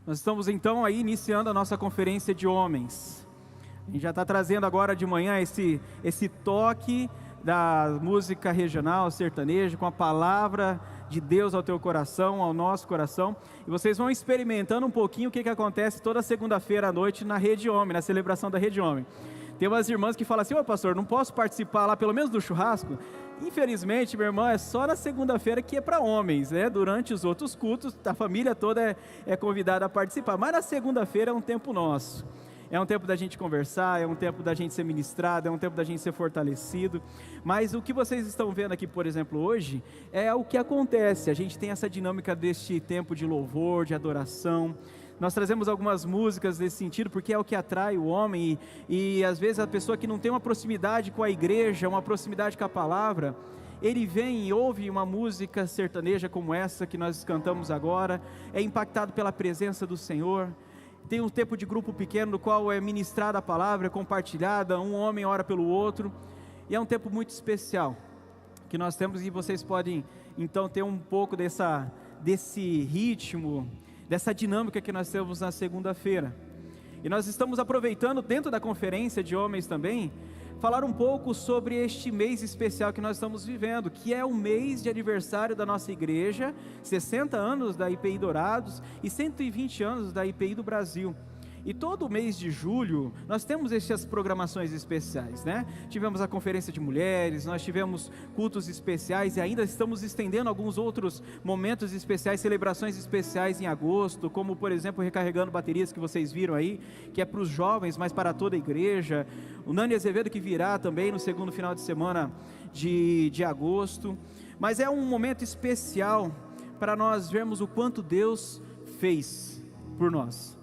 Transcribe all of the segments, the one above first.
Nós estamos então aí iniciando a nossa conferência de homens. A gente já está trazendo agora de manhã esse toque da música regional, sertaneja, com a palavra de Deus ao teu coração, ao nosso coração. E vocês vão experimentando um pouquinho o que acontece toda segunda-feira à noite na Rede Homem, na celebração da Rede Homem. Tem umas irmãs que falam assim: ô pastor, não posso participar lá pelo menos do churrasco? Infelizmente, minha irmã, é só na segunda-feira que é para homens, né? Durante os outros cultos, a família toda é convidada a participar, mas na segunda-feira é um tempo nosso. É um tempo da gente conversar, é um tempo da gente ser ministrado, é um tempo da gente ser fortalecido. Mas o que vocês estão vendo aqui, por exemplo, hoje, é o que acontece. A gente tem essa dinâmica deste tempo de louvor, de adoração. Nós trazemos algumas músicas nesse sentido, porque é o que atrai o homem, e às vezes a pessoa que não tem uma proximidade com a igreja, uma proximidade com a palavra, ele vem e ouve uma música sertaneja como essa que nós cantamos agora, é impactado pela presença do Senhor. Tem um tempo de grupo pequeno no qual é ministrada a palavra, é compartilhada, um homem ora pelo outro, e é um tempo muito especial que nós temos, e vocês podem então ter um pouco desse ritmo, dessa dinâmica que nós temos na segunda-feira. E nós estamos aproveitando dentro da conferência de homens também, falar um pouco sobre este mês especial que nós estamos vivendo, que é o mês de aniversário da nossa igreja, 60 anos da IPI Dourados e 120 anos da IPI do Brasil. E todo mês de julho nós temos essas programações especiais, né? Tivemos a conferência de mulheres, nós tivemos cultos especiais e ainda estamos estendendo alguns outros momentos especiais, celebrações especiais em agosto, como por exemplo Recarregando Baterias, que vocês viram aí, que é para os jovens, mas para toda a igreja. O Nani Azevedo, que virá também no segundo final de semana de agosto. Mas é um momento especial para nós vermos o quanto Deus fez por nós,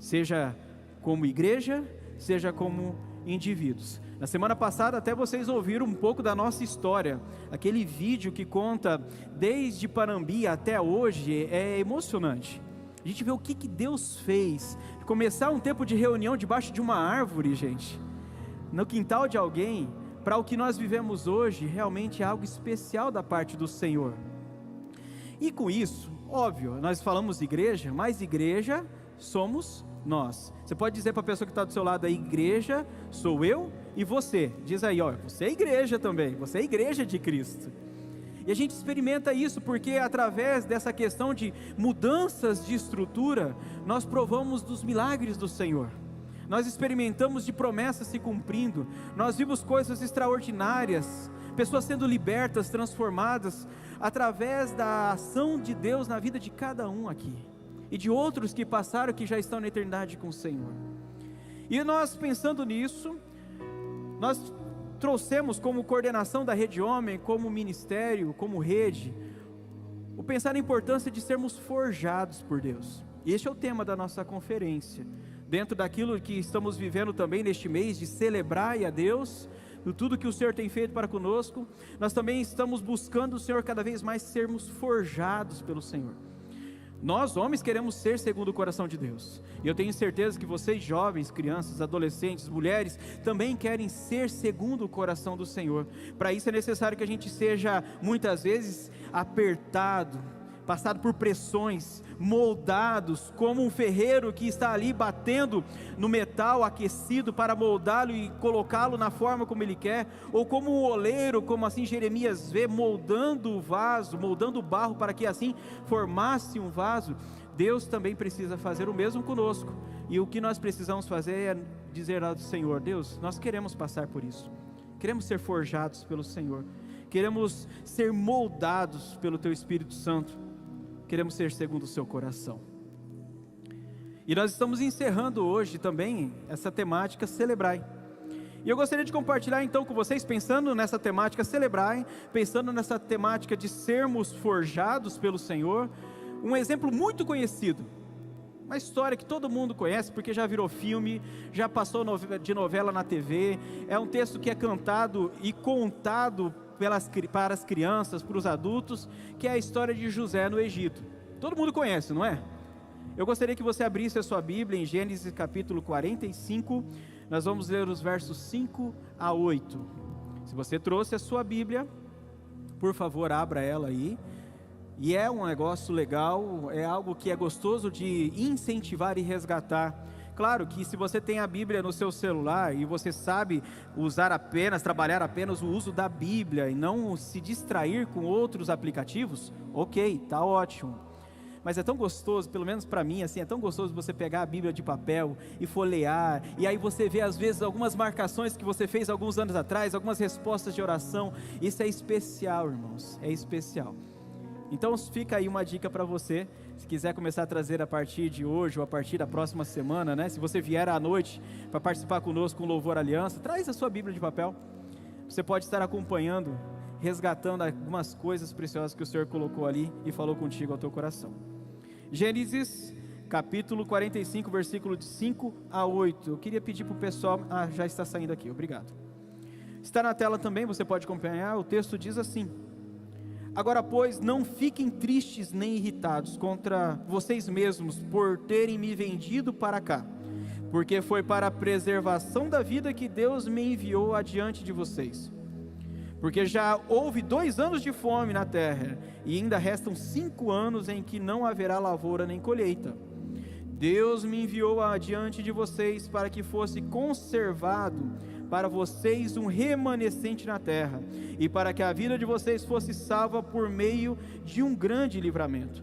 seja como igreja, seja como indivíduos. Na semana passada até vocês ouviram um pouco da nossa história, aquele vídeo que conta desde Panambi até hoje, é emocionante. A gente vê o que Deus fez, começar um tempo de reunião debaixo de uma árvore, gente, no quintal de alguém, para o que nós vivemos hoje, realmente é algo especial da parte do Senhor. E com isso, óbvio, nós falamos igreja, mas igreja somos nós. Você pode dizer para a pessoa que está do seu lado aí: igreja sou eu e você. Diz aí, ó, você é igreja também, você é igreja de Cristo. E a gente experimenta isso porque através dessa questão de mudanças de estrutura, nós provamos dos milagres do Senhor. Nós experimentamos de promessas se cumprindo, nós vimos coisas extraordinárias, pessoas sendo libertas, transformadas, através da ação de Deus na vida de cada um aqui, e de outros que passaram, que já estão na eternidade com o Senhor. E nós, pensando nisso, nós trouxemos como coordenação da Rede Homem, como ministério, como rede, o pensar na importância de sermos forjados por Deus. E este é o tema da nossa conferência, dentro daquilo que estamos vivendo também neste mês, de celebrar a Deus, de tudo que o Senhor tem feito para conosco. Nós também estamos buscando o Senhor cada vez mais sermos forjados pelo Senhor. Nós, homens, queremos ser segundo o coração de Deus, e eu tenho certeza que vocês, jovens, crianças, adolescentes, mulheres, também querem ser segundo o coração do Senhor. Para isso é necessário que a gente seja, muitas vezes, apertado, passado por pressões, moldados, como um ferreiro que está ali batendo no metal aquecido para moldá-lo e colocá-lo na forma como ele quer, ou como um oleiro, como assim Jeremias vê, moldando o vaso, moldando o barro para que assim formasse um vaso. Deus também precisa fazer o mesmo conosco, e o que nós precisamos fazer é dizer ao Senhor: Deus, nós queremos passar por isso, queremos ser forjados pelo Senhor, queremos ser moldados pelo Teu Espírito Santo, queremos ser segundo o Seu coração. E nós estamos encerrando hoje também essa temática Celebrai. E eu gostaria de compartilhar então com vocês, pensando nessa temática Celebrai, pensando nessa temática de sermos forjados pelo Senhor, um exemplo muito conhecido, uma história que todo mundo conhece, porque já virou filme, já passou de novela na TV, é um texto que é cantado e contado para as crianças, para os adultos, que é a história de José no Egito. Todo mundo conhece, não é? Eu gostaria que você abrisse a sua Bíblia em Gênesis capítulo 45, nós vamos ler os versos 5 a 8. Se você trouxe a sua Bíblia, por favor abra ela aí, E é um negócio legal, é algo que é gostoso de incentivar e resgatar. Claro que se você tem a Bíblia no seu celular e você sabe trabalhar apenas o uso da Bíblia e não se distrair com outros aplicativos, ok, tá ótimo. Mas é tão gostoso, pelo menos para mim, assim, é tão gostoso você pegar a Bíblia de papel e folhear, e aí você vê às vezes algumas marcações que você fez alguns anos atrás, algumas respostas de oração. Isso é especial, irmãos, é especial. Então fica aí uma dica para você, se quiser começar a trazer a partir de hoje ou a partir da próxima semana, né? Se você vier à noite para participar conosco com Louvor Aliança, traz a sua Bíblia de papel. Você pode estar acompanhando, resgatando algumas coisas preciosas que o Senhor colocou ali e falou contigo ao teu coração. Gênesis capítulo 45, versículo de 5 a 8. Eu queria pedir para o pessoal, já está saindo aqui, obrigado. Está na tela também, você pode acompanhar. O texto diz assim: agora, pois, não fiquem tristes nem irritados contra vocês mesmos por terem me vendido para cá, porque foi para a preservação da vida que Deus me enviou adiante de vocês. Porque já houve 2 anos de fome na terra, e ainda restam 5 anos em que não haverá lavoura nem colheita. Deus me enviou adiante de vocês para que fosse conservado para vocês um remanescente na terra, e para que a vida de vocês fosse salva por meio de um grande livramento.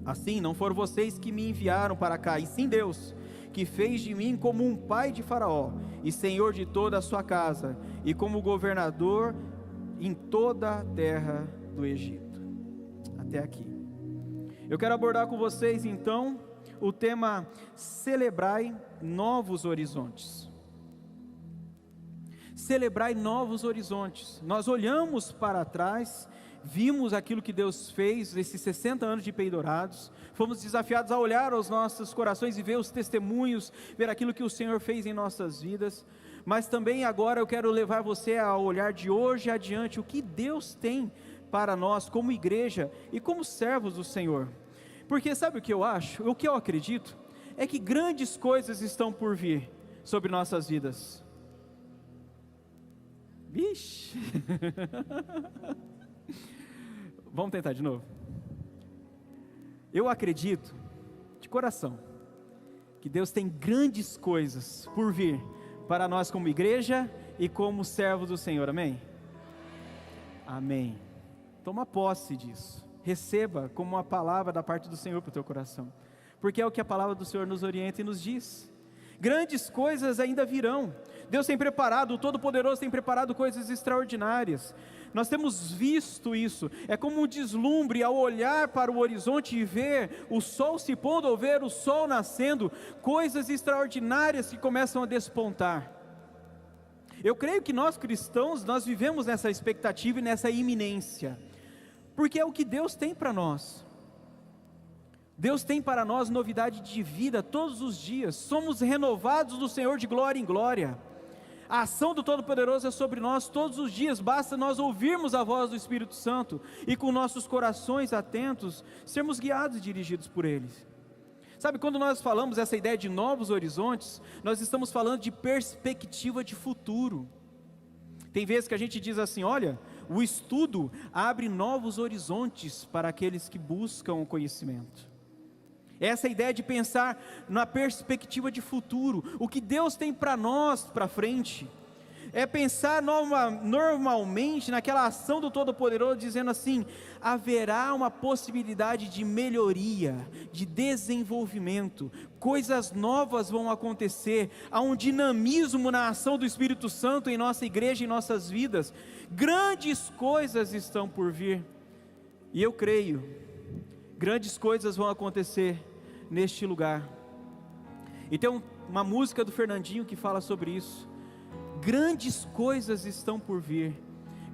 Assim, não foram vocês que me enviaram para cá, e sim Deus, que fez de mim como um pai de Faraó, e senhor de toda a sua casa, e como governador em toda a terra do Egito. Até aqui. Eu quero abordar com vocês então o tema: celebrai novos horizontes. Celebrai novos horizontes. Nós olhamos para trás, vimos aquilo que Deus fez, esses 60 anos de Peidorados, fomos desafiados a olhar aos nossos corações e ver os testemunhos, ver aquilo que o Senhor fez em nossas vidas. Mas também agora eu quero levar você a olhar de hoje adiante o que Deus tem para nós como igreja e como servos do Senhor. Porque sabe o que eu acho? O que eu acredito é que grandes coisas estão por vir sobre nossas vidas. Vixe! Vamos tentar de novo? Eu acredito, de coração, que Deus tem grandes coisas por vir para nós como igreja e como servos do Senhor, amém? Amém. Toma posse disso, receba como uma palavra da parte do Senhor para o teu coração, porque é o que a palavra do Senhor nos orienta e nos diz. Grandes coisas ainda virão. Deus tem preparado, o Todo-Poderoso tem preparado coisas extraordinárias. Nós temos visto isso. É como um deslumbre ao olhar para o horizonte e ver o sol se pondo ou ver o sol nascendo, coisas extraordinárias que começam a despontar. Eu creio que nós cristãos, nós vivemos nessa expectativa e nessa iminência, porque é o que Deus tem para nós. Deus tem para nós novidade de vida todos os dias. Somos renovados do Senhor de glória em glória. A ação do Todo-Poderoso é sobre nós todos os dias. Basta nós ouvirmos a voz do Espírito Santo e com nossos corações atentos, sermos guiados e dirigidos por Ele. Sabe, quando nós falamos essa ideia de novos horizontes, nós estamos falando de perspectiva de futuro. Tem vezes que a gente diz assim: olha, o estudo abre novos horizontes para aqueles que buscam o conhecimento. Essa ideia de pensar na perspectiva de futuro, o que Deus tem para nós para frente, é pensar normalmente naquela ação do Todo-Poderoso, dizendo assim: haverá uma possibilidade de melhoria, de desenvolvimento, coisas novas vão acontecer, há um dinamismo na ação do Espírito Santo em nossa igreja, em nossas vidas, grandes coisas estão por vir, e eu creio, grandes coisas vão acontecer neste lugar. E tem uma música do Fernandinho que fala sobre isso. Grandes coisas estão por vir,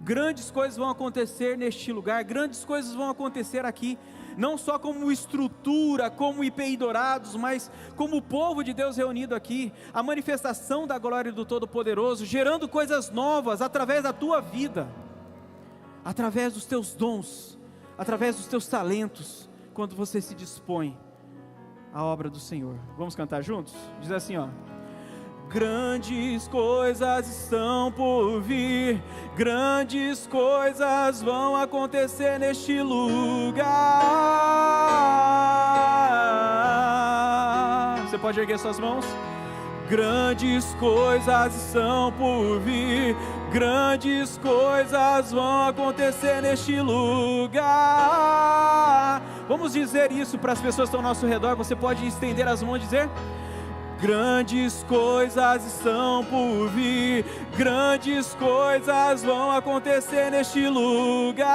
grandes coisas vão acontecer neste lugar, grandes coisas vão acontecer aqui, não só como estrutura, como IPI Dourados, mas como o povo de Deus reunido aqui, a manifestação da glória do Todo-Poderoso, gerando coisas novas através da tua vida, através dos teus dons, através dos teus talentos, quando você se dispõe à obra do Senhor. Vamos cantar juntos? Diz assim, ó: Grandes coisas estão por vir, grandes coisas vão acontecer neste lugar. Você pode erguer suas mãos? Grandes coisas estão por vir, grandes coisas vão acontecer neste lugar. Vamos dizer isso para as pessoas que estão ao nosso redor. Você pode estender as mãos e dizer: grandes coisas estão por vir, grandes coisas vão acontecer neste lugar.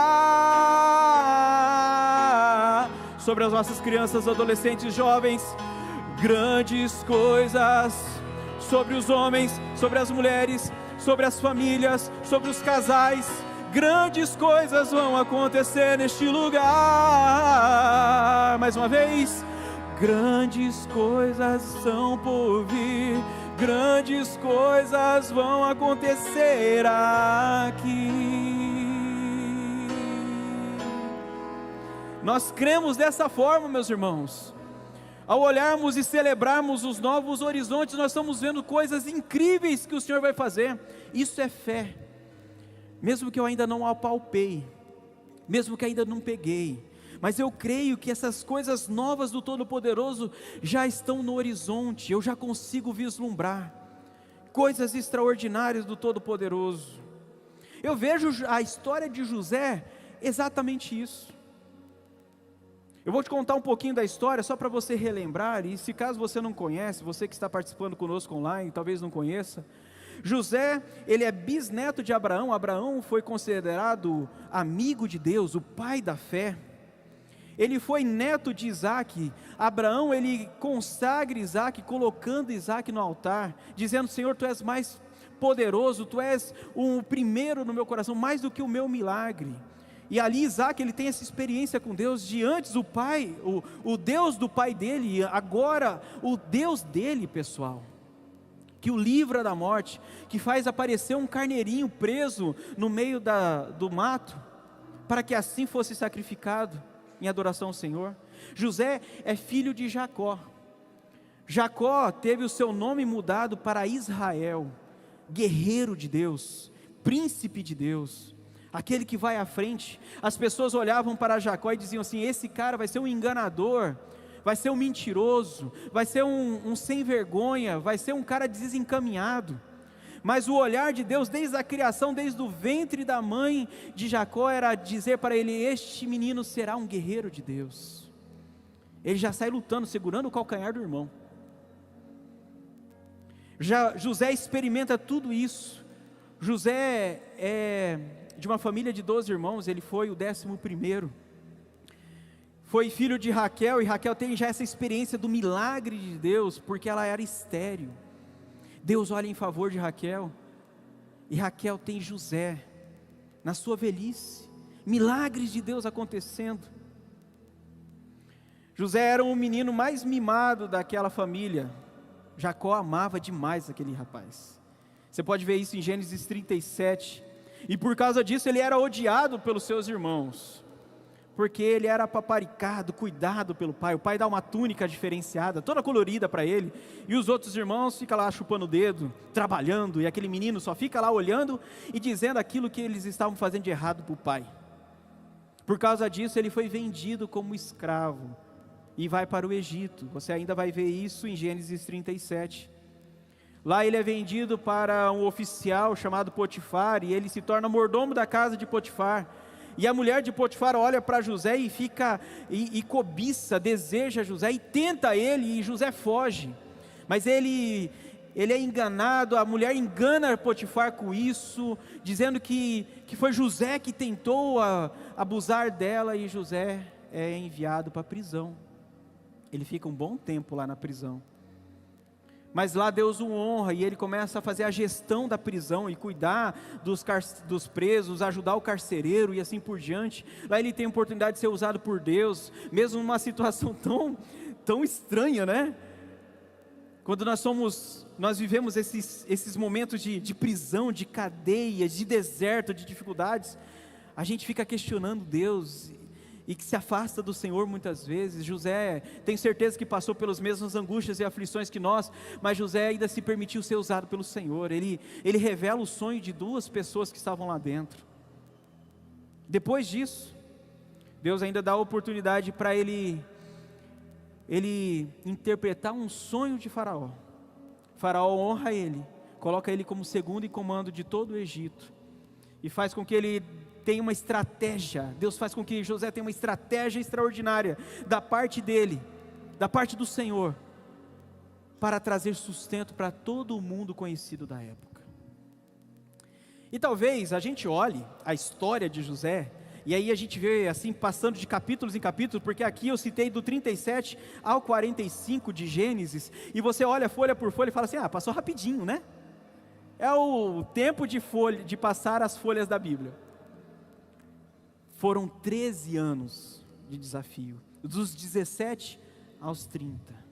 Sobre as nossas crianças, adolescentes, jovens, grandes coisas. Sobre os homens, sobre as mulheres, sobre as famílias, sobre os casais, grandes coisas vão acontecer neste lugar. Mais uma vez, grandes coisas são por vir, grandes coisas vão acontecer aqui. Nós cremos dessa forma, meus irmãos. Ao olharmos e celebrarmos os novos horizontes, nós estamos vendo coisas incríveis que o Senhor vai fazer. Isso é fé. Mesmo que eu ainda não apalpei, mesmo que ainda não peguei, mas eu creio que essas coisas novas do Todo-Poderoso já estão no horizonte. Eu já consigo vislumbrar coisas extraordinárias do Todo-Poderoso. Eu vejo a história de José exatamente isso. Eu vou te contar um pouquinho da história, só para você relembrar, e se caso você não conhece, você que está participando conosco online, talvez não conheça, José, ele é bisneto de Abraão. Abraão foi considerado amigo de Deus, o pai da fé. Ele foi neto de Isaac. Abraão, ele consagra Isaac, colocando Isaac no altar, dizendo: Senhor, Tu és mais poderoso, Tu és o primeiro no meu coração, mais do que o meu milagre. E ali Isaac, ele tem essa experiência com Deus, de antes o pai, o Deus do pai dele, agora o Deus dele, pessoal, que o livra da morte, que faz aparecer um carneirinho preso no meio do mato, para que assim fosse sacrificado em adoração ao Senhor. José é filho de Jacó. Jacó teve o seu nome mudado para Israel, guerreiro de Deus, príncipe de Deus, aquele que vai à frente. As pessoas olhavam para Jacó e diziam assim: esse cara vai ser um enganador, vai ser um mentiroso, vai ser um sem vergonha, vai ser um cara desencaminhado. Mas o olhar de Deus, desde a criação, desde o ventre da mãe de Jacó, era dizer para ele: este menino será um guerreiro de Deus. Ele já sai lutando, segurando o calcanhar do irmão. José experimenta tudo isso. José é de uma família de 12 irmãos, ele foi o 11º. Foi filho de Raquel, e Raquel tem já essa experiência do milagre de Deus, porque ela era estéril. Deus olha em favor de Raquel, e Raquel tem José, na sua velhice, milagres de Deus acontecendo. José era o menino mais mimado daquela família. Jacó amava demais aquele rapaz. Você pode ver isso em Gênesis 37, e por causa disso ele era odiado pelos seus irmãos, porque ele era paparicado, cuidado pelo pai. O pai dá uma túnica diferenciada, toda colorida para ele, e os outros irmãos ficam lá chupando o dedo, trabalhando, e aquele menino só fica lá olhando e dizendo aquilo que eles estavam fazendo de errado para o pai. Por causa disso ele foi vendido como escravo, e vai para o Egito. Você ainda vai ver isso em Gênesis 37, lá ele é vendido para um oficial chamado Potifar, e ele se torna mordomo da casa de Potifar. E a mulher de Potifar olha para José e fica, e cobiça, deseja José, e tenta ele, e José foge. Mas ele é enganado, a mulher engana Potifar com isso, dizendo que foi José que tentou abusar dela, e José é enviado para a prisão. Ele fica um bom tempo lá na prisão. Mas lá Deus o honra, e ele começa a fazer a gestão da prisão, e cuidar dos presos, ajudar o carcereiro, e assim por diante. Lá ele tem a oportunidade de ser usado por Deus, mesmo numa situação tão estranha, né? Quando nós vivemos esses momentos de prisão, de cadeia, de deserto, de dificuldades, a gente fica questionando Deus, e que se afasta do Senhor muitas vezes. José, tenho certeza que passou pelas mesmas angústias e aflições que nós, mas José ainda se permitiu ser usado pelo Senhor. Ele revela o sonho de duas pessoas que estavam lá dentro. Depois disso, Deus ainda dá a oportunidade para ele interpretar um sonho de Faraó. Faraó honra ele, coloca ele como segundo em comando de todo o Egito, e faz com que ele tenha uma estratégia. Deus faz com que José tenha uma estratégia extraordinária da parte dele, da parte do Senhor, para trazer sustento para todo o mundo conhecido da época. E talvez a gente olhe a história de José, e aí a gente vê assim, passando de capítulos em capítulos, porque aqui eu citei do 37 ao 45 de Gênesis, e você olha folha por folha e fala assim, passou rapidinho, né? É o tempo de passar as folhas da Bíblia. Foram 13 anos de desafio, dos 17 aos 30.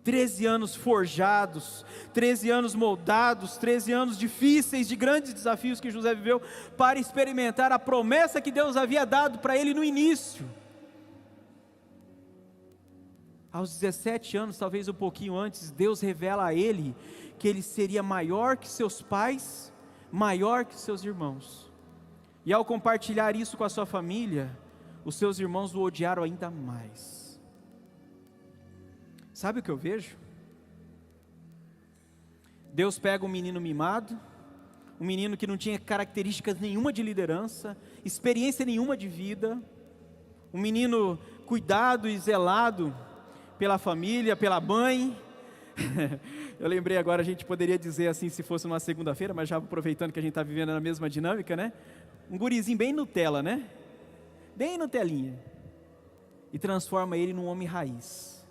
13 anos forjados, 13 anos moldados, 13 anos difíceis, de grandes desafios que José viveu, para experimentar a promessa que Deus havia dado para ele no início. Aos 17 anos, talvez um pouquinho antes, Deus revela a ele que ele seria maior que seus pais, maior que seus irmãos. E ao compartilhar isso com a sua família, os seus irmãos o odiaram ainda mais. Sabe o que eu vejo? Deus pega um menino mimado, um menino que não tinha características nenhuma de liderança, experiência nenhuma de vida, um menino cuidado e zelado pela família, pela mãe. Eu lembrei agora, a gente poderia dizer assim, se fosse numa segunda-feira, mas já aproveitando que a gente está vivendo na mesma dinâmica, né? Um gurizinho bem Nutella, né? Bem Nutelinha. E transforma ele num homem raiz.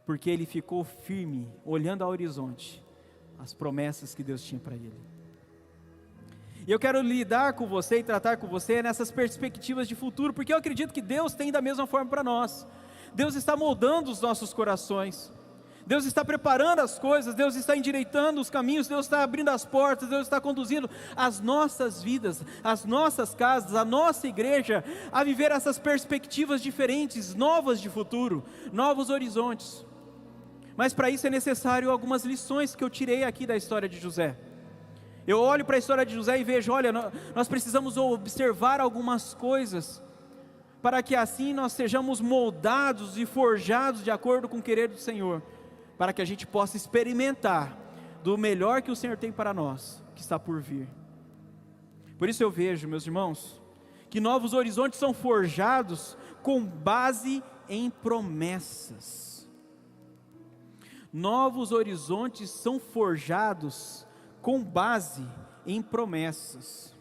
Porque ele ficou firme, olhando ao horizonte, as promessas que Deus tinha para ele. E eu quero lidar com você e tratar com você nessas perspectivas de futuro, porque eu acredito que Deus tem da mesma forma para nós. Deus está moldando os nossos corações, Deus está preparando as coisas, Deus está endireitando os caminhos, Deus está abrindo as portas, Deus está conduzindo as nossas vidas, as nossas casas, a nossa igreja, a viver essas perspectivas diferentes, novas de futuro, novos horizontes. Mas para isso é necessário algumas lições que eu tirei aqui da história de José. Eu olho para a história de José e vejo, olha, nós precisamos observar algumas coisas, para que assim nós sejamos moldados e forjados de acordo com o querer do Senhor, para que a gente possa experimentar do melhor que o Senhor tem para nós, que está por vir. Por isso eu vejo, meus irmãos, que novos horizontes são forjados com base em promessas. Novos horizontes são forjados com base em promessas.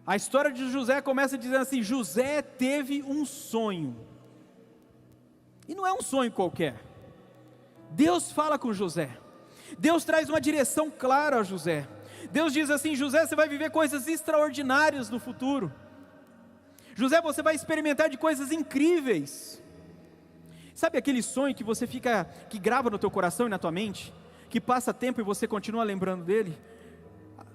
A história de José começa dizendo assim: José teve um sonho, e não é um sonho qualquer. Deus fala com José, Deus traz uma direção clara a José. Deus diz assim: José, você vai viver coisas extraordinárias no futuro. José, você vai experimentar de coisas incríveis. Sabe aquele sonho que você fica, que grava no teu coração e na tua mente, que passa tempo e você continua lembrando dele?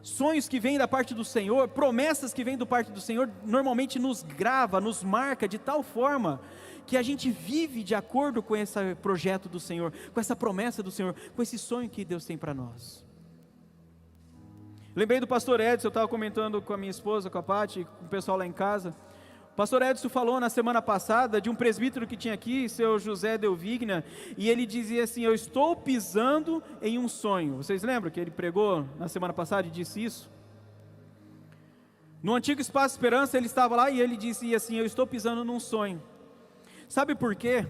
Sonhos que vêm da parte do Senhor, promessas que vêm da parte do Senhor, normalmente nos grava, nos marca de tal forma, que a gente vive de acordo com esse projeto do Senhor, com essa promessa do Senhor, com esse sonho que Deus tem para nós. Lembrei do pastor Edson, eu estava comentando com a minha esposa, com a Paty, com o pessoal lá em casa. O pastor Edson falou na semana passada de um presbítero que tinha aqui, seu José Delvigna, e ele dizia assim: eu estou pisando em um sonho. Vocês lembram que ele pregou na semana passada e disse isso? No antigo Espaço Esperança ele estava lá e ele disse assim: eu estou pisando num sonho. Sabe por quê?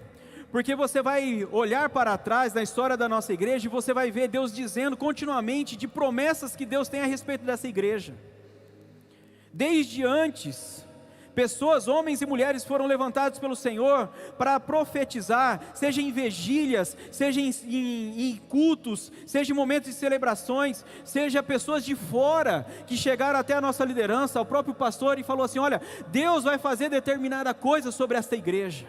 Porque você vai olhar para trás na história da nossa igreja e você vai ver Deus dizendo continuamente de promessas que Deus tem a respeito dessa igreja. Desde antes, pessoas, homens e mulheres foram levantados pelo Senhor para profetizar, seja em vigílias, seja em cultos, seja em momentos de celebrações, seja pessoas de fora que chegaram até a nossa liderança, ao próprio pastor, e falou assim: olha, Deus vai fazer determinada coisa sobre esta igreja.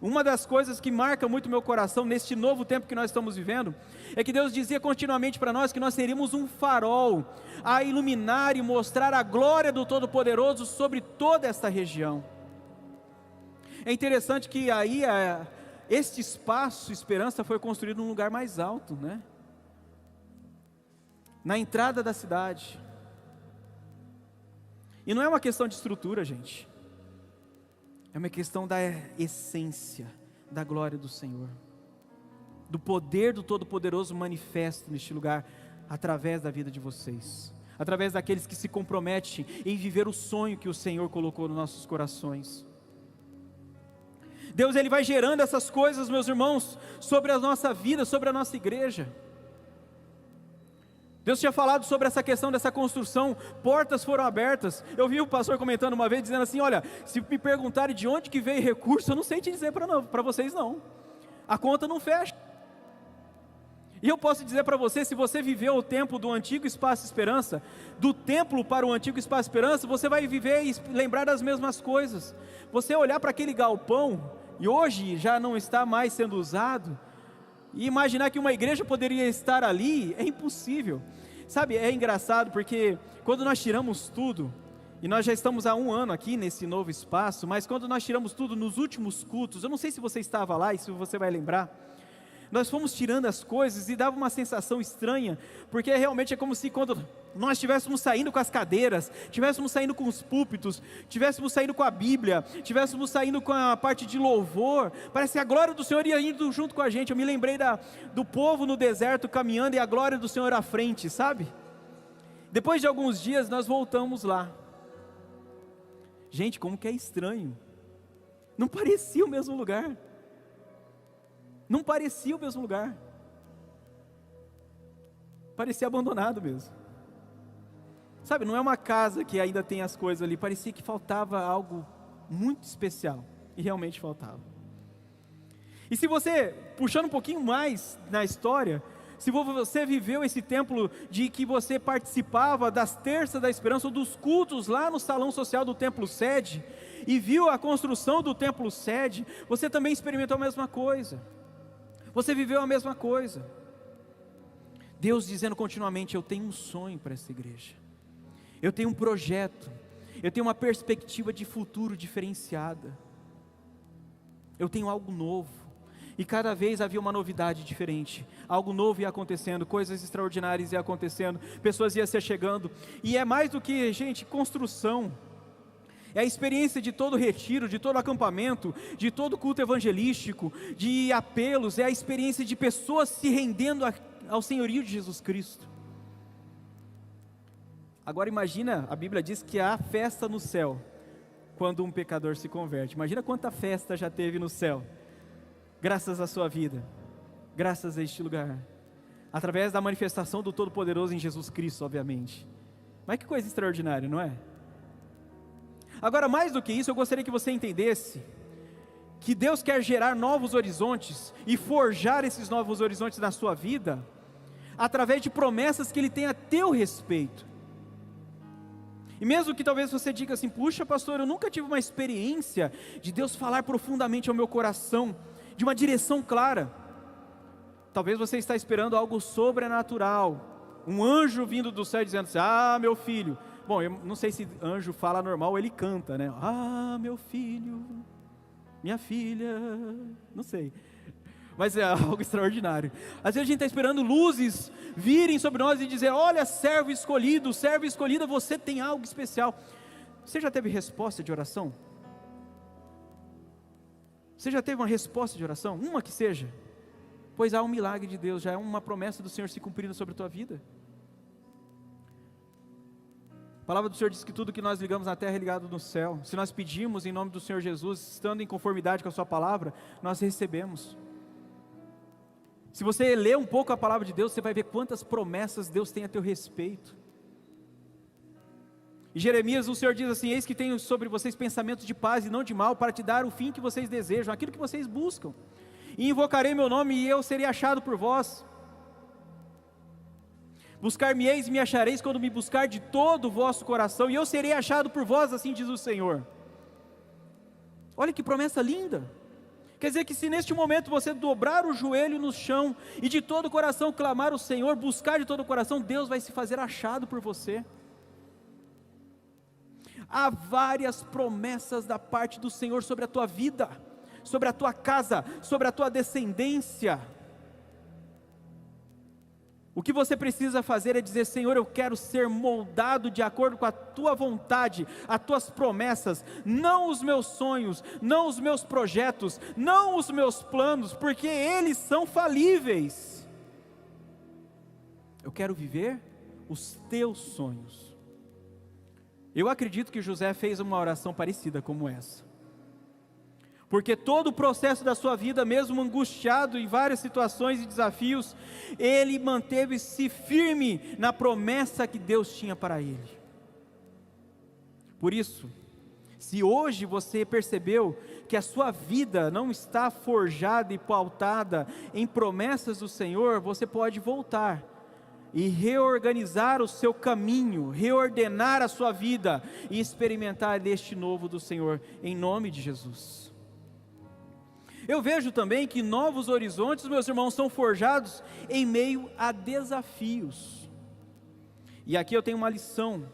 Uma das coisas que marca muito meu coração neste novo tempo que nós estamos vivendo, é que Deus dizia continuamente para nós que nós seríamos um farol a iluminar e mostrar a glória do Todo-Poderoso sobre toda esta região. É interessante que aí este espaço Esperança foi construído num lugar mais alto, né? Na entrada da cidade. E não é uma questão de estrutura, gente. É uma questão da essência da glória do Senhor, do poder do Todo-Poderoso manifesto neste lugar, através da vida de vocês, através daqueles que se comprometem em viver o sonho que o Senhor colocou nos nossos corações. Deus, Ele vai gerando essas coisas, meus irmãos, sobre a nossa vida, sobre a nossa igreja. Deus tinha falado sobre essa questão dessa construção, portas foram abertas. Eu vi o pastor comentando uma vez, dizendo assim, olha, se me perguntarem de onde que veio recurso, eu não sei te dizer para vocês não, a conta não fecha. E eu posso dizer para você, se você viveu o tempo do antigo Espaço Esperança, do templo para o antigo Espaço Esperança, você vai viver e lembrar das mesmas coisas. Você olhar para aquele galpão, e hoje já não está mais sendo usado, e imaginar que uma igreja poderia estar ali, é impossível. Sabe, é engraçado porque quando nós tiramos tudo, e nós já estamos há 1 ano aqui nesse novo espaço, mas quando nós tiramos tudo nos últimos cultos, eu não sei se você estava lá e se você vai lembrar, nós fomos tirando as coisas e dava uma sensação estranha, porque realmente é como se quando nós estivéssemos saindo com as cadeiras, estivéssemos saindo com os púlpitos, estivéssemos saindo com a Bíblia, estivéssemos saindo com a parte de louvor, parece que a glória do Senhor ia indo junto com a gente. Eu me lembrei do povo no deserto caminhando e a glória do Senhor à frente, sabe? Depois de alguns dias nós voltamos lá. Gente, como que é estranho, não parecia o mesmo lugar. Não parecia o mesmo lugar, parecia abandonado mesmo, sabe, não é uma casa que ainda tem as coisas ali, parecia que faltava algo muito especial, e realmente faltava. E se você, puxando um pouquinho mais na história, se você viveu esse templo de que você participava das terças da esperança, ou dos cultos lá no salão social do templo sede, e viu a construção do templo sede, você também experimentou a mesma coisa. Você viveu a mesma coisa. Deus dizendo continuamente, eu tenho um sonho para essa igreja, eu tenho um projeto, eu tenho uma perspectiva de futuro diferenciada, eu tenho algo novo. E cada vez havia uma novidade diferente, algo novo ia acontecendo, coisas extraordinárias iam acontecendo, pessoas iam se chegando. E é mais do que, gente, construção, é a experiência de todo retiro, de todo acampamento, de todo culto evangelístico, de apelos, é a experiência de pessoas se rendendo ao senhorio de Jesus Cristo. Agora imagina, a Bíblia diz que há festa no céu, quando um pecador se converte. Imagina quanta festa já teve no céu, graças à sua vida, graças a este lugar, através da manifestação do Todo-Poderoso em Jesus Cristo, obviamente. Mas que coisa extraordinária, não é? Agora, mais do que isso, eu gostaria que você entendesse que Deus quer gerar novos horizontes e forjar esses novos horizontes na sua vida, através de promessas que Ele tem a teu respeito. E mesmo que talvez você diga assim, puxa pastor, eu nunca tive uma experiência de Deus falar profundamente ao meu coração, de uma direção clara. Talvez você está esperando algo sobrenatural, um anjo vindo do céu dizendo assim, ah meu filho. Bom, eu não sei se anjo fala normal ou ele canta, né? Ah, meu filho, minha filha, não sei. Mas é algo extraordinário. Às vezes a gente está esperando luzes virem sobre nós e dizer, olha, servo escolhido, serva escolhida, você tem algo especial. Você já teve resposta de oração? Você já teve uma resposta de oração? Uma que seja? Pois há um milagre de Deus, já é uma promessa do Senhor se cumprindo sobre a tua vida. A palavra do Senhor diz que tudo que nós ligamos na terra é ligado no céu. Se nós pedimos em nome do Senhor Jesus, estando em conformidade com a sua palavra, nós recebemos. Se você ler um pouco a palavra de Deus, você vai ver quantas promessas Deus tem a teu respeito. Em Jeremias o Senhor diz assim, eis que tenho sobre vocês pensamentos de paz e não de mal, para te dar o fim que vocês desejam, aquilo que vocês buscam. E invocarei meu nome e eu serei achado por vós. Buscar-me-eis e me achareis quando me buscar de todo o vosso coração, e eu serei achado por vós, assim diz o Senhor. Olha que promessa linda, Quer dizer que se neste momento você dobrar o joelho no chão e de todo o coração clamar o Senhor, buscar de todo o coração, Deus vai se fazer achado por você. Há várias promessas da parte do Senhor sobre a tua vida, sobre a tua casa, sobre a tua descendência. O que você precisa fazer é dizer: Senhor, eu quero ser moldado de acordo com a tua vontade, as tuas promessas, não os meus sonhos, não os meus projetos, não os meus planos, porque eles são falíveis. Eu quero viver os teus sonhos. Eu acredito que José fez uma oração parecida como essa, porque todo o processo da sua vida, mesmo angustiado em várias situações e desafios, ele manteve-se firme na promessa que Deus tinha para ele. Por isso, se hoje você percebeu que a sua vida não está forjada e pautada em promessas do Senhor, você pode voltar e reorganizar o seu caminho, reordenar a sua vida e experimentar deste novo do Senhor, em nome de Jesus. Eu vejo também que novos horizontes, meus irmãos, são forjados em meio a desafios. E aqui eu tenho uma lição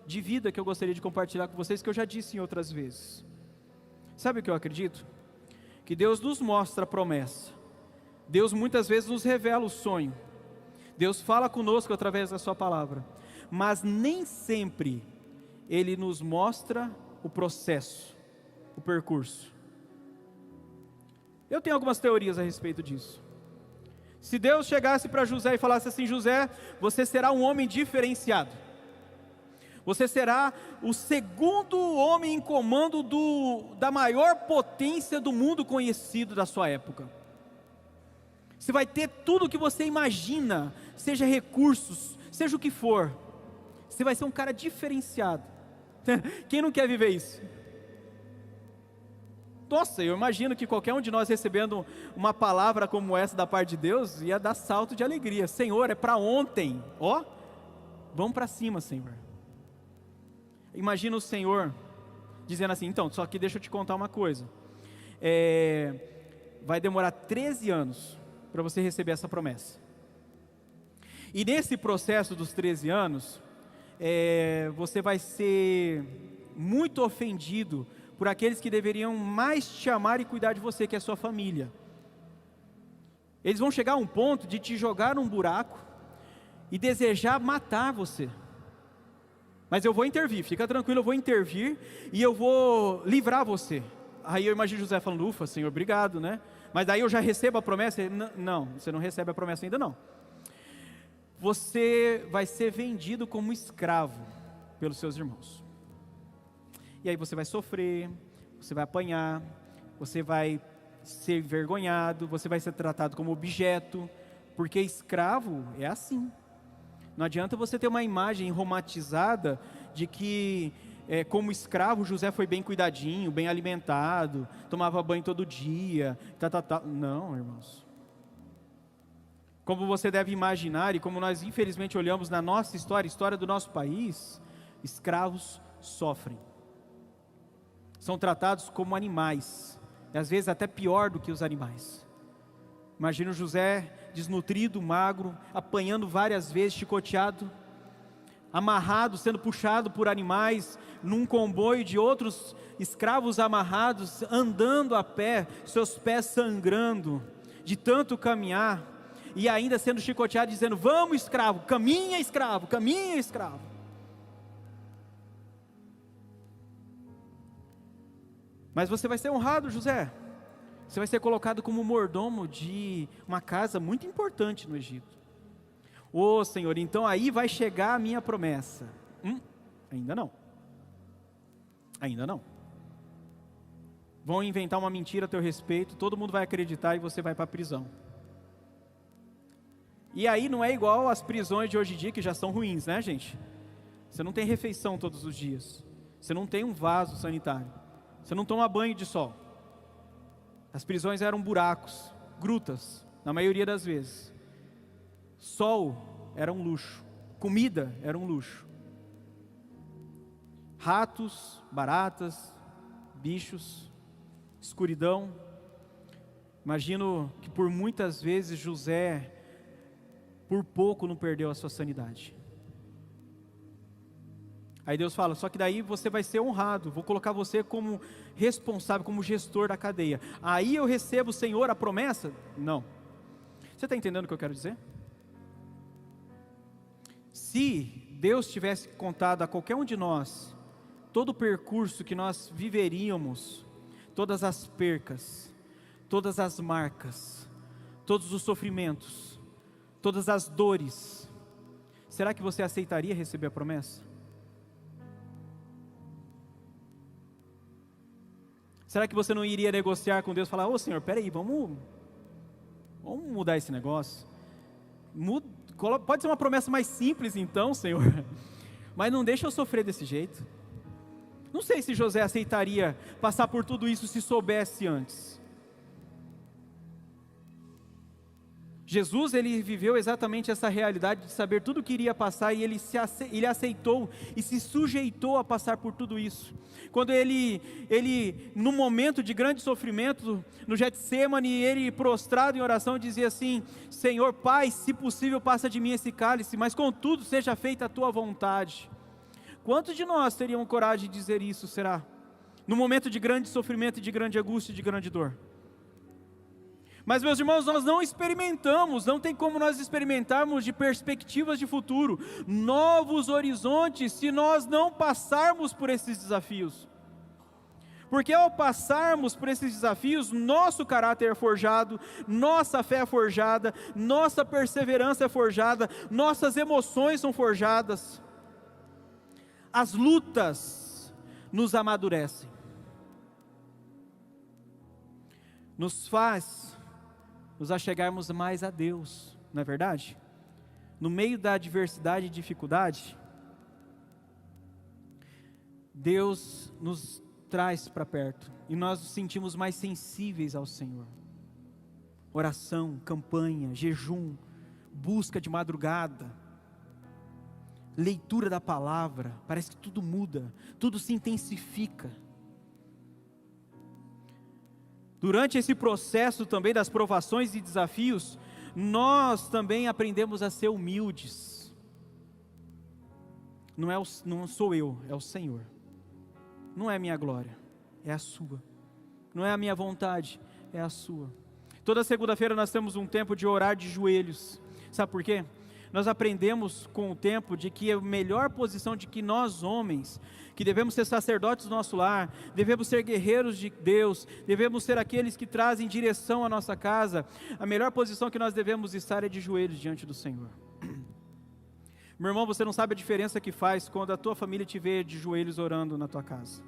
de vida que eu gostaria de compartilhar com vocês, que eu já disse em outras vezes. Sabe o que eu acredito? Que Deus nos mostra a promessa, Deus muitas vezes nos revela o sonho, Deus fala conosco através da sua palavra, mas nem sempre Ele nos mostra o processo, o percurso. Eu tenho algumas teorias a respeito disso. Se Deus chegasse para José e falasse assim: José, você será um homem diferenciado, você será o segundo homem em comando da maior potência do mundo conhecido da sua época, você vai ter tudo o que você imagina, seja recursos, seja o que for, você vai ser um cara diferenciado. Quem não quer viver isso? Nossa, eu imagino que qualquer um de nós recebendo uma palavra como essa da parte de Deus, ia dar salto de alegria. Senhor, é para ontem, ó, vamos para cima, Senhor. Imagina o Senhor dizendo assim: então, só que deixa eu te contar uma coisa, vai demorar 13 anos para você receber essa promessa, e nesse processo dos 13 anos, você vai ser muito ofendido por aqueles que deveriam mais te amar e cuidar de você, que é a sua família. Eles vão chegar a um ponto de te jogar num buraco e desejar matar você, mas eu vou intervir, fica tranquilo, eu vou intervir e eu vou livrar você. Aí eu imagino José falando: ufa, Senhor, obrigado, né? Mas daí eu já recebo a promessa? Não, você não recebe a promessa ainda não. Você vai ser vendido como escravo pelos seus irmãos. E aí você vai sofrer, você vai apanhar, você vai ser envergonhado, você vai ser tratado como objeto, porque escravo é assim. Não adianta você ter uma imagem romantizada de que, como escravo, José foi bem cuidadinho, bem alimentado, tomava banho todo dia, Não, irmãos. Como você deve imaginar, e como nós infelizmente olhamos na nossa história, história do nosso país, escravos sofrem. São tratados como animais, e às vezes até pior do que os animais. Imagina o José desnutrido, magro, apanhando várias vezes, chicoteado, amarrado, sendo puxado por animais, num comboio de outros escravos amarrados, andando a pé, seus pés sangrando, de tanto caminhar, e ainda sendo chicoteado, dizendo: vamos escravo, caminha escravo, caminha escravo. Mas você vai ser honrado, José. Você vai ser colocado como mordomo de uma casa muito importante no Egito. Ô Senhor, então aí vai chegar a minha promessa. Ainda não. Ainda não. Vão inventar uma mentira a teu respeito, todo mundo vai acreditar e você vai para a prisão. E aí não é igual às prisões de hoje em dia, que já são ruins, né, gente? Você não tem refeição todos os dias. Você não tem um vaso sanitário. Você não toma banho de sol. As prisões eram buracos, grutas, na maioria das vezes. Sol era um luxo, comida era um luxo. Ratos, baratas, bichos, escuridão. Imagino que por muitas vezes José, por pouco não perdeu a sua sanidade. Aí Deus fala, só que daí você vai ser honrado, vou colocar você como responsável, como gestor da cadeia. Aí eu recebo, Senhor, a promessa? Não. Você está entendendo o que eu quero dizer? Se Deus tivesse contado a qualquer um de nós, todo o percurso que nós viveríamos, todas as percas, todas as marcas, todos os sofrimentos, todas as dores, será que você aceitaria receber a promessa? Será que você não iria negociar com Deus e falar, ô Senhor, peraí, vamos mudar esse negócio? Pode ser uma promessa mais simples então, Senhor, mas não deixa eu sofrer desse jeito. Não sei se José aceitaria passar por tudo isso se soubesse antes. Jesus, ele viveu exatamente essa realidade de saber tudo o que iria passar, e ele aceitou e se sujeitou a passar por tudo isso. Quando ele num momento de grande sofrimento, no Getsemane, ele prostrado em oração dizia assim, Senhor Pai, se possível passa de mim esse cálice, mas contudo seja feita a tua vontade. Quantos de nós teriam coragem de dizer isso, será? No momento de grande sofrimento, de grande angústia, de grande dor. Mas meus irmãos, nós não experimentamos, não tem como nós experimentarmos de perspectivas de futuro, novos horizontes, se nós não passarmos por esses desafios. Porque ao passarmos por esses desafios, nosso caráter é forjado, nossa fé é forjada, nossa perseverança é forjada, nossas emoções são forjadas. As lutas nos amadurecem, nos faz nos achegarmos mais a Deus, não é verdade? No meio da adversidade e dificuldade, Deus nos traz para perto, e nós nos sentimos mais sensíveis ao Senhor. Oração, campanha, jejum, busca de madrugada, leitura da palavra, parece que tudo muda, tudo se intensifica. Durante esse processo também das provações e desafios, nós também aprendemos a ser humildes. Não sou eu, é o Senhor. Não é a minha glória, é a sua. Não é a minha vontade, é a sua. Toda segunda-feira nós temos um tempo de orar de joelhos. Sabe por quê? Nós aprendemos com o tempo de que a melhor posição de que nós homens, que devemos ser sacerdotes do nosso lar, devemos ser guerreiros de Deus, devemos ser aqueles que trazem direção à nossa casa, a melhor posição que nós devemos estar é de joelhos diante do Senhor. Meu irmão, você não sabe a diferença que faz quando a tua família te vê de joelhos orando na tua casa.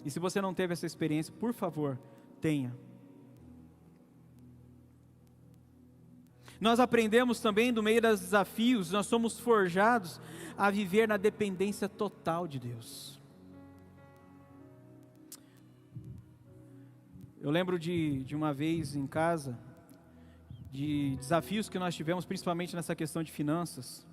E se você não teve essa experiência, por favor, tenha. Nós aprendemos também, no meio dos desafios, nós somos forjados a viver na dependência total de Deus. Eu lembro de uma vez em casa, de desafios que nós tivemos, principalmente nessa questão de finanças.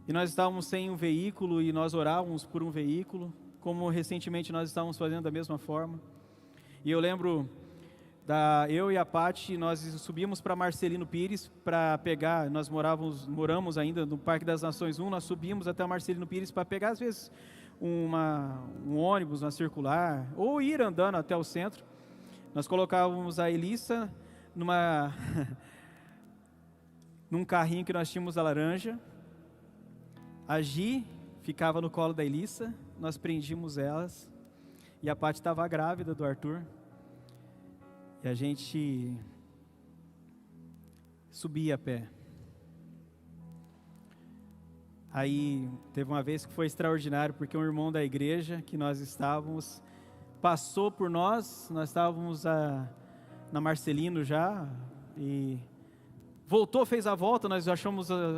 E nós estávamos sem um veículo e nós orávamos por um veículo, como recentemente nós estávamos fazendo da mesma forma. E eu lembro... eu e a Paty, nós subimos para Marcelino Pires para pegar, nós moramos ainda no Parque das Nações 1, nós subimos até o Marcelino Pires para pegar às vezes um ônibus, uma circular, ou ir andando até o centro. Nós colocávamos a Elissa num carrinho que nós tínhamos da laranja, a Gi ficava no colo da Elissa, nós prendíamos elas, e a Paty estava grávida do Arthur. E a gente subia a pé. Aí teve uma vez que foi extraordinário, porque um irmão da igreja que nós estávamos, passou por nós estávamos na Marcelino já, e voltou, fez a volta, nós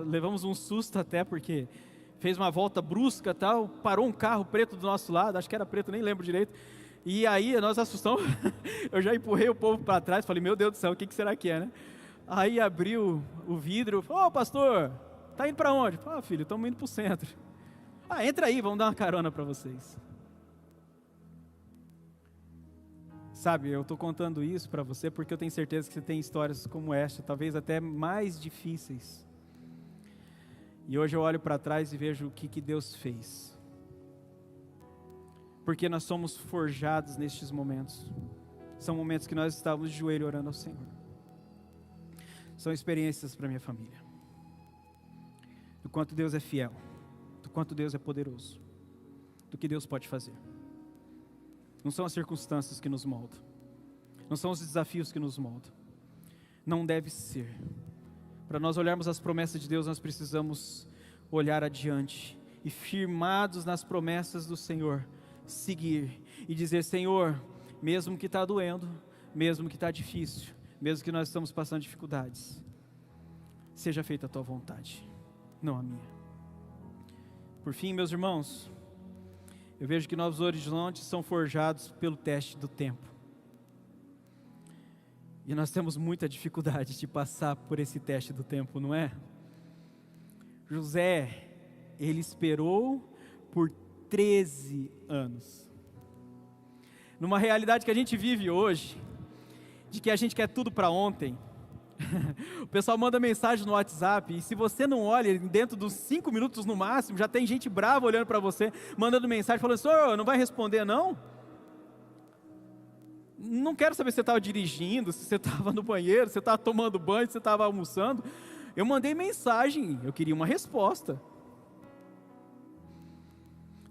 levamos um susto até, porque fez uma volta brusca tal, parou um carro preto do nosso lado, acho que era preto, nem lembro direito. E aí nós assustamos, eu já empurrei o povo para trás, falei, meu Deus do céu, o que será que é, né? Aí abriu o vidro, ô pastor, tá indo para onde? Filho, estamos indo para o centro. Entra aí, vamos dar uma carona para vocês. Sabe, eu estou contando isso para você porque eu tenho certeza que você tem histórias como esta, talvez até mais difíceis. E hoje eu olho para trás e vejo o que Deus fez. Porque nós somos forjados nestes momentos. São momentos que nós estávamos de joelho orando ao Senhor. São experiências para minha família. Do quanto Deus é fiel, do quanto Deus é poderoso, do que Deus pode fazer. Não são as circunstâncias que nos moldam, não são os desafios que nos moldam. Não deve ser. Para nós olharmos as promessas de Deus, nós precisamos olhar adiante e, firmados nas promessas do Senhor, seguir e dizer: Senhor, mesmo que está doendo, mesmo que está difícil, mesmo que nós estamos passando dificuldades, seja feita a tua vontade, não a minha. Por fim, meus irmãos, eu vejo que novos horizontes são forjados pelo teste do tempo. E nós temos muita dificuldade de passar por esse teste do tempo, não é? José, ele esperou por 13 anos. Numa realidade que a gente vive hoje, de que a gente quer tudo para ontem. O pessoal manda mensagem no WhatsApp, e se você não olha, dentro dos 5 minutos no máximo, já tem gente brava olhando para você, mandando mensagem, falando: senhor, não vai responder não? Não quero saber se você estava dirigindo, se você estava no banheiro, se você estava tomando banho, se você estava almoçando. Eu mandei mensagem, eu queria uma resposta.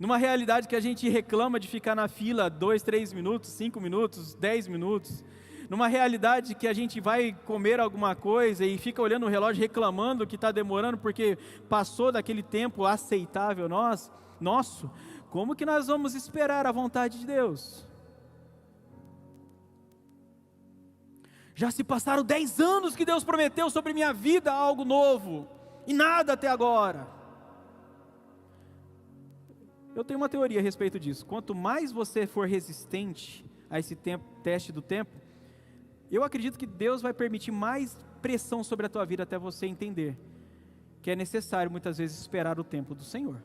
Numa realidade que a gente reclama de ficar na fila 2, 3 minutos, 5 minutos, 10 minutos, numa realidade que a gente vai comer alguma coisa e fica olhando o relógio reclamando que está demorando porque passou daquele tempo aceitável nosso, como que nós vamos esperar a vontade de Deus? Já se passaram 10 anos que Deus prometeu sobre minha vida algo novo, e nada até agora. Eu tenho uma teoria a respeito disso. Quanto mais você for resistente a esse teste do tempo, eu acredito que Deus vai permitir mais pressão sobre a tua vida até você entender que é necessário muitas vezes esperar o tempo do Senhor.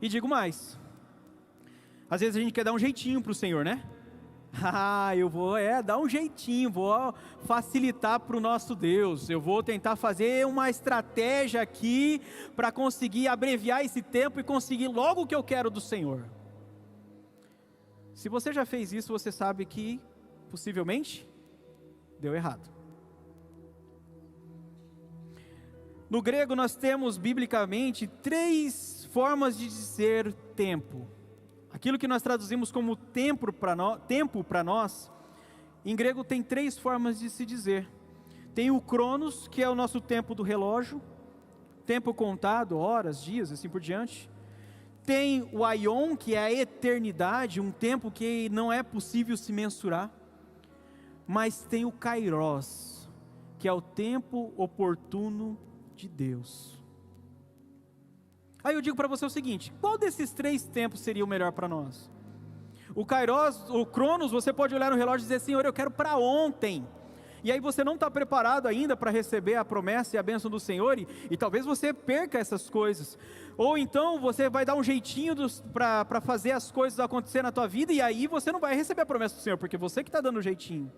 E digo mais, às vezes a gente quer dar um jeitinho para o Senhor, né? Eu vou dar um jeitinho, vou facilitar para o nosso Deus, eu vou tentar fazer uma estratégia aqui para conseguir abreviar esse tempo e conseguir logo o que eu quero do Senhor. Se você já fez isso, você sabe que possivelmente deu errado. No grego nós temos biblicamente 3 formas de dizer tempo. Aquilo que nós traduzimos como tempo para nós, em grego tem 3 formas de se dizer. Tem o cronos, que é o nosso tempo do relógio, tempo contado, horas, dias, assim por diante. Tem o aion, que é a eternidade, um tempo que não é possível se mensurar. Mas tem o kairos, que é o tempo oportuno de Deus. Aí eu digo para você o seguinte: qual desses 3 tempos seria o melhor para nós? O kairos, o cronos, você pode olhar no relógio e dizer: Senhor, eu quero para ontem. E aí você não está preparado ainda para receber a promessa e a bênção do Senhor, e talvez você perca essas coisas. Ou então você vai dar um jeitinho para fazer as coisas acontecer na tua vida, e aí você não vai receber a promessa do Senhor, porque você que está dando o jeitinho.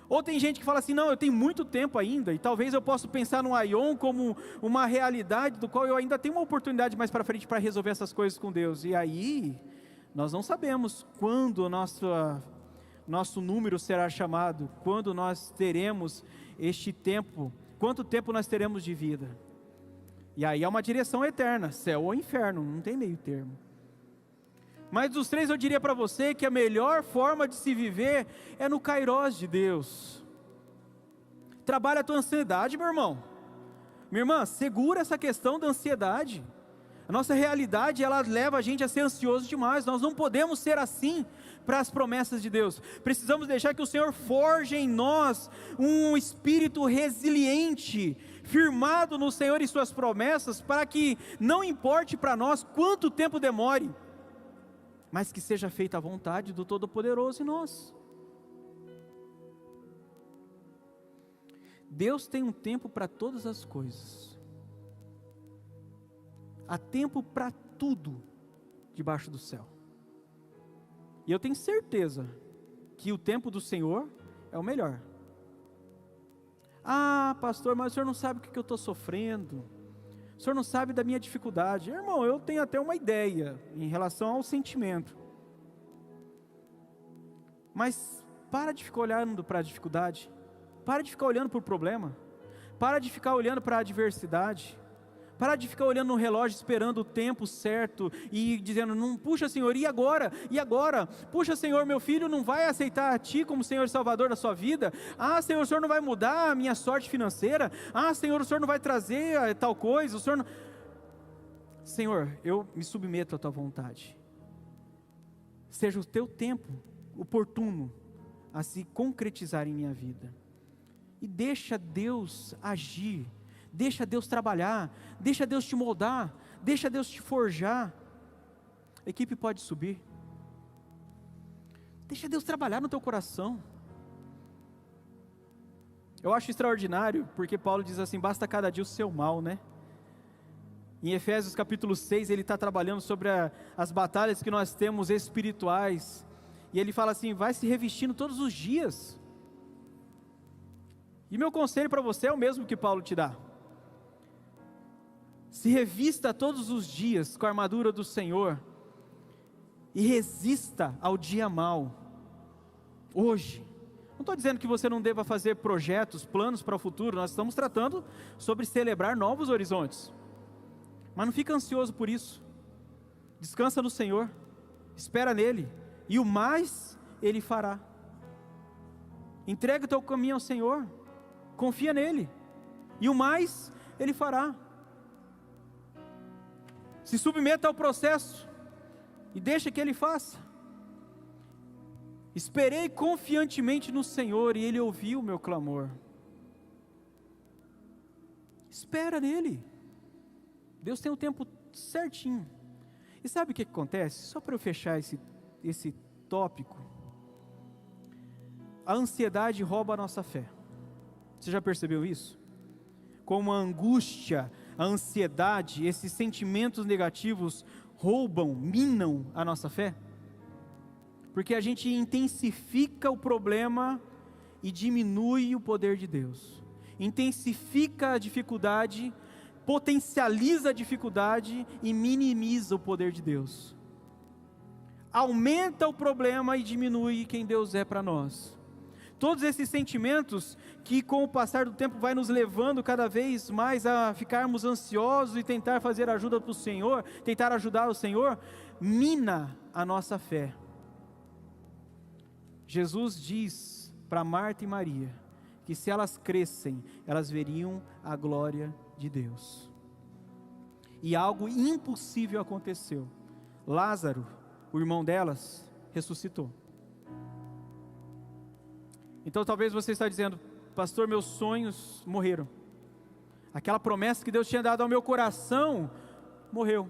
Ou tem gente que fala assim: não, eu tenho muito tempo ainda, e talvez eu possa pensar no aion como uma realidade do qual eu ainda tenho uma oportunidade mais para frente para resolver essas coisas com Deus. E aí, nós não sabemos quando o nosso número será chamado, quando nós teremos este tempo, quanto tempo nós teremos de vida. E aí é uma direção eterna, céu ou inferno, não tem meio termo. Mas dos 3 eu diria para você que a melhor forma de se viver é no kairos de Deus. Trabalha a tua ansiedade, meu irmão. Minha irmã, segura essa questão da ansiedade. A nossa realidade, ela leva a gente a ser ansioso demais. Nós não podemos ser assim para as promessas de Deus. Precisamos deixar que o Senhor forje em nós um espírito resiliente, firmado no Senhor e suas promessas, para que não importe para nós quanto tempo demore, mas que seja feita a vontade do Todo-Poderoso em nós. Deus tem um tempo para todas as coisas. Há tempo para tudo debaixo do céu. E eu tenho certeza que o tempo do Senhor é o melhor. Ah, pastor, mas o senhor não sabe o que eu estou sofrendo. O senhor não sabe da minha dificuldade. Irmão, eu tenho até uma ideia em relação ao sentimento. Mas para de ficar olhando para a dificuldade. Para de ficar olhando para o problema. Para de ficar olhando para a adversidade. Para de ficar olhando no relógio, esperando o tempo certo e dizendo, não, puxa Senhor, e agora? E agora? Puxa Senhor, meu filho não vai aceitar a Ti como Senhor e Salvador da sua vida? Ah Senhor, o Senhor não vai mudar a minha sorte financeira? Ah Senhor, o Senhor não vai trazer tal coisa? O Senhor não... Senhor, eu me submeto à Tua vontade. Seja o Teu tempo oportuno a se concretizar em minha vida. E deixa Deus agir. Deixa Deus trabalhar, deixa Deus te moldar, deixa Deus te forjar. A equipe pode subir. Deixa Deus trabalhar no teu coração. Eu acho extraordinário, porque Paulo diz assim, basta cada dia o seu mal, né? Em Efésios capítulo 6, ele está trabalhando sobre as batalhas que nós temos espirituais. E ele fala assim, vai se revestindo todos os dias. E meu conselho para você é o mesmo que Paulo te dá. Se revista todos os dias com a armadura do Senhor e resista ao dia mau, hoje. Não estou dizendo que você não deva fazer projetos, planos para o futuro, nós estamos tratando sobre celebrar novos horizontes, mas não fica ansioso por isso, descansa no Senhor, espera nele, e o mais Ele fará. Entrega o teu caminho ao Senhor, confia nele, e o mais Ele fará. Se submeta ao processo e deixa que Ele faça. Esperei confiantemente no Senhor e Ele ouviu o meu clamor. Espera nele. Deus tem o tempo certinho. E sabe o que acontece? Só para eu fechar esse tópico. A ansiedade rouba a nossa fé. Você já percebeu isso? Como a angústia, a ansiedade, esses sentimentos negativos roubam, minam a nossa fé? Porque a gente intensifica o problema e diminui o poder de Deus. Intensifica a dificuldade, potencializa a dificuldade e minimiza o poder de Deus. Aumenta o problema e diminui quem Deus é para nós. Todos esses sentimentos que com o passar do tempo vai nos levando cada vez mais a ficarmos ansiosos e tentar fazer ajuda para o Senhor, tentar ajudar o Senhor, mina a nossa fé. Jesus diz para Marta e Maria, que se elas crescem, elas veriam a glória de Deus. E algo impossível aconteceu. Lázaro, o irmão delas, ressuscitou. Então talvez você está dizendo, pastor, meus sonhos morreram. Aquela promessa que Deus tinha dado ao meu coração, morreu.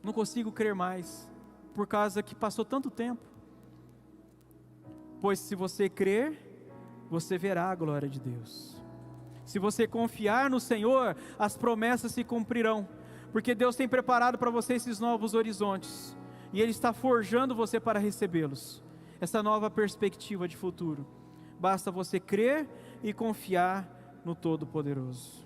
Não consigo crer mais, por causa que passou tanto tempo. Pois se você crer, você verá a glória de Deus. Se você confiar no Senhor, as promessas se cumprirão. Porque Deus tem preparado para você esses novos horizontes. E Ele está forjando você para recebê-los. Essa nova perspectiva de futuro. Basta você crer e confiar no Todo-Poderoso.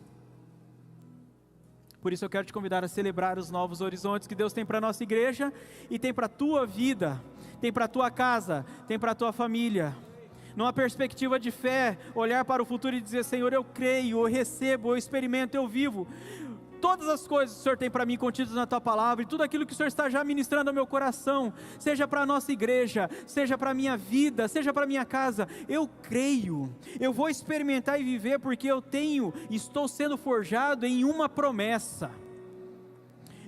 Por isso eu quero te convidar a celebrar os novos horizontes que Deus tem para a nossa igreja e tem para a tua vida, tem para a tua casa, tem para a tua família. Numa perspectiva de fé, olhar para o futuro e dizer, Senhor, eu creio, eu recebo, eu experimento, eu vivo. Todas as coisas que o Senhor tem para mim contidas na Tua Palavra, e tudo aquilo que o Senhor está já ministrando ao meu coração, seja para a nossa igreja, seja para a minha vida, seja para a minha casa, eu creio, eu vou experimentar e viver, porque eu estou sendo forjado em uma promessa,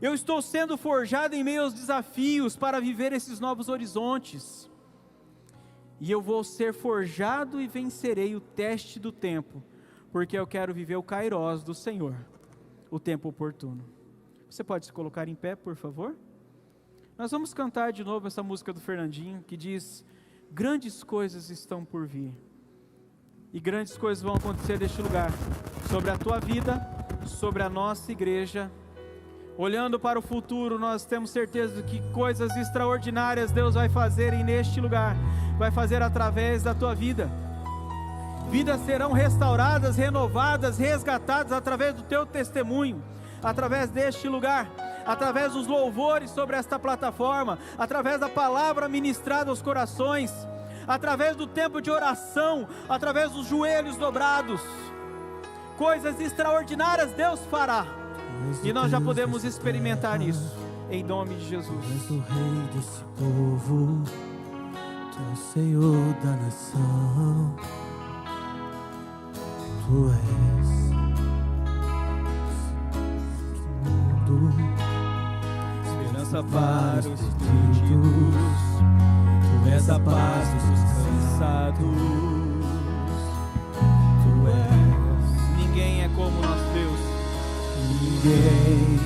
eu estou sendo forjado em meio aos desafios, para viver esses novos horizontes, e eu vou ser forjado e vencerei o teste do tempo, porque eu quero viver o Kairos do Senhor, o tempo oportuno. Você pode se colocar em pé, por favor? Nós vamos cantar de novo essa música do Fernandinho, que diz, grandes coisas estão por vir, e grandes coisas vão acontecer neste lugar, sobre a tua vida, sobre a nossa igreja, olhando para o futuro, nós temos certeza de que coisas extraordinárias Deus vai fazer neste lugar, vai fazer através da tua vida. Vidas serão restauradas, renovadas, resgatadas através do teu testemunho, através deste lugar, através dos louvores sobre esta plataforma, através da palavra ministrada aos corações, através do tempo de oração, através dos joelhos dobrados. Coisas extraordinárias Deus fará, e nós já podemos experimentar isso, em nome de Jesus. Tu és o rei desse povo, Tu és o Senhor da nação, Tu és do mundo, esperança para os perdidos, Tu és a paz dos cansados, Tu és, ninguém é como nosso Deus. ninguém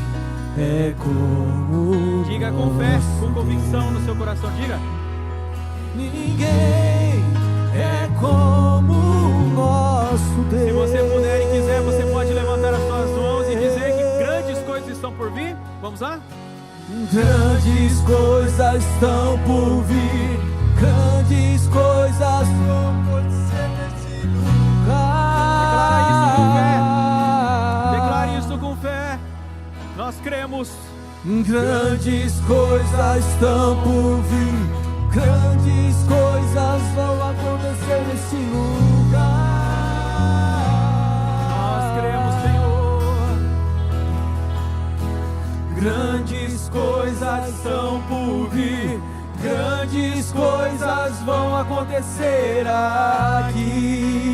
é como Diga com fé, com convicção no seu coração, diga. Ninguém é como o nosso Deus. Se você puder e quiser, você pode levantar as suas mãos e dizer que grandes coisas estão por vir. Vamos lá? Grandes coisas estão por vir, grandes coisas vão acontecer nesse lugar. Declare isso com fé. Nós cremos. Grandes coisas estão por vir, grandes coisas vão acontecer nesse lugar. Nós cremos, Senhor. Grandes coisas estão por vir, grandes coisas vão acontecer aqui.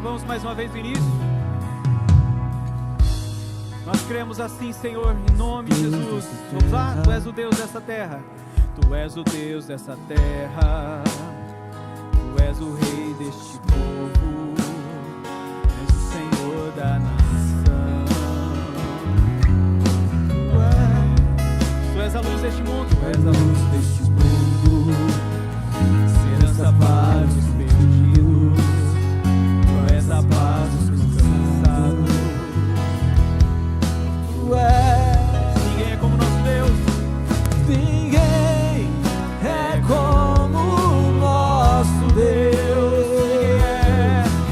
Vamos mais uma vez no início. Nós cremos assim, Senhor, em nome de Jesus. Vamos lá? Tu és o Deus dessa terra. Tu és o Deus dessa terra. Tu és o Rei deste povo. És o Senhor da nação. Tu és a luz deste mundo. Tu és a luz deste mundo, Esperança para os perdidos. Tu és a paz dos cansados. Ninguém é como nosso Deus. ninguém é como o nosso Deus.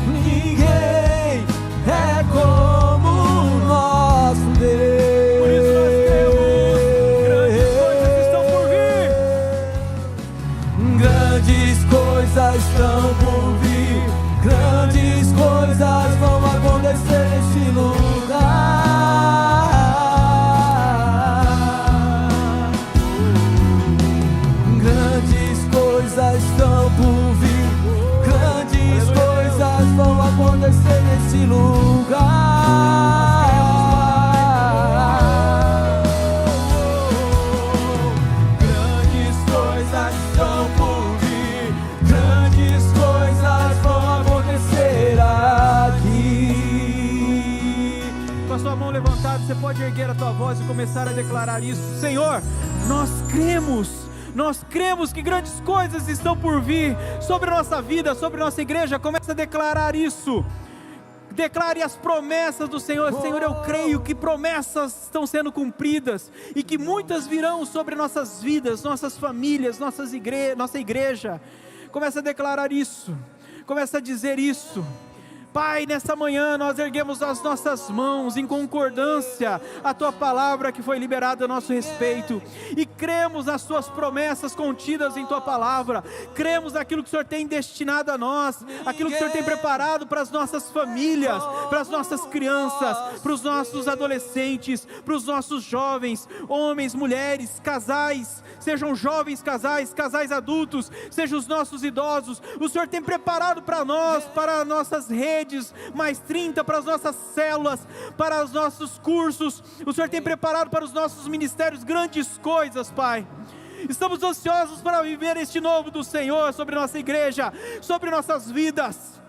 Ninguém é como o nosso Deus. Por isso nós temos grandes coisas estão por vir. Grandes coisas estão por vir, grandes coisas vão acontecer nesse lugar. Grandes coisas estão por vir, grandes coisas vão acontecer nesse lugar. Grandes coisas estão por vir, grandes coisas vão acontecer aqui. Com a sua mão levantada, você pode erguer a tua voz e começar a declarar isso. Senhor, nós cremos que grandes coisas estão por vir sobre a nossa vida, sobre a nossa igreja. Comece a declarar isso. Declare as promessas do Senhor. Senhor, eu creio que promessas estão sendo cumpridas e que muitas virão sobre nossas vidas, nossas famílias, nossa igreja. Comece a declarar isso. Comece a dizer isso. Pai, nessa manhã nós erguemos as nossas mãos em concordância à Tua palavra que foi liberada a nosso respeito, e cremos nas Tuas promessas contidas em Tua palavra, cremos naquilo que o Senhor tem destinado a nós, aquilo que o Senhor tem preparado para as nossas famílias, para as nossas crianças, para os nossos adolescentes, para os nossos jovens, homens, mulheres, casais, sejam jovens casais, casais adultos, sejam os nossos idosos. O Senhor tem preparado para nós, para nossas redes, mais 30 para as nossas células, para os nossos cursos. O Senhor tem preparado para os nossos ministérios grandes coisas, Pai. Estamos ansiosos para viver este novo do Senhor sobre nossa igreja, sobre nossas vidas.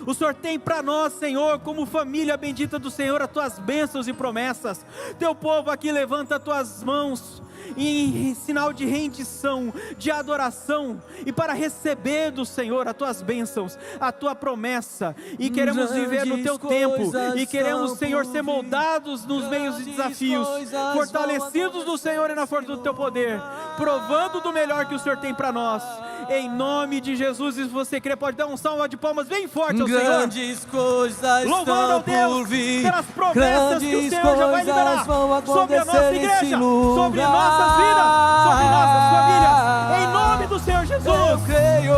O Senhor tem para nós, Senhor, como família bendita do Senhor, as tuas bênçãos e promessas. Teu povo aqui levanta as tuas mãos em sinal de rendição, de adoração, e para receber do Senhor as tuas bênçãos, a tua promessa, e queremos viver no teu tempo, e queremos, Senhor, ser moldados nos meios de desafios, fortalecidos no Senhor e na força do teu poder, provando do melhor que o Senhor tem para nós, em nome de Jesus. E se você crer, pode dar um salve de palmas bem forte ao Senhor, grandes coisas louvando ao estão por Deus vir, pelas promessas que o Senhor já vai liberar sobre a nossa igreja, sobre nossas vidas, sobre nossas famílias, em nome do Senhor Jesus. Eu creio,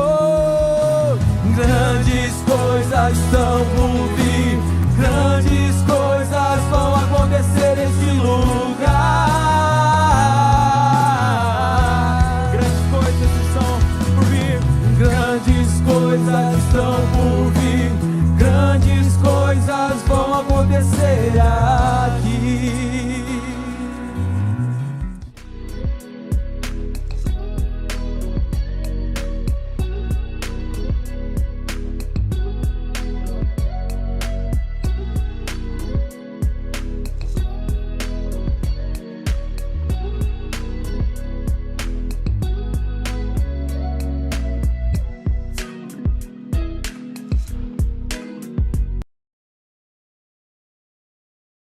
grandes coisas estão por vir, grandes coisas vão acontecer neste lugar. Grandes coisas estão por vir, grandes coisas estão por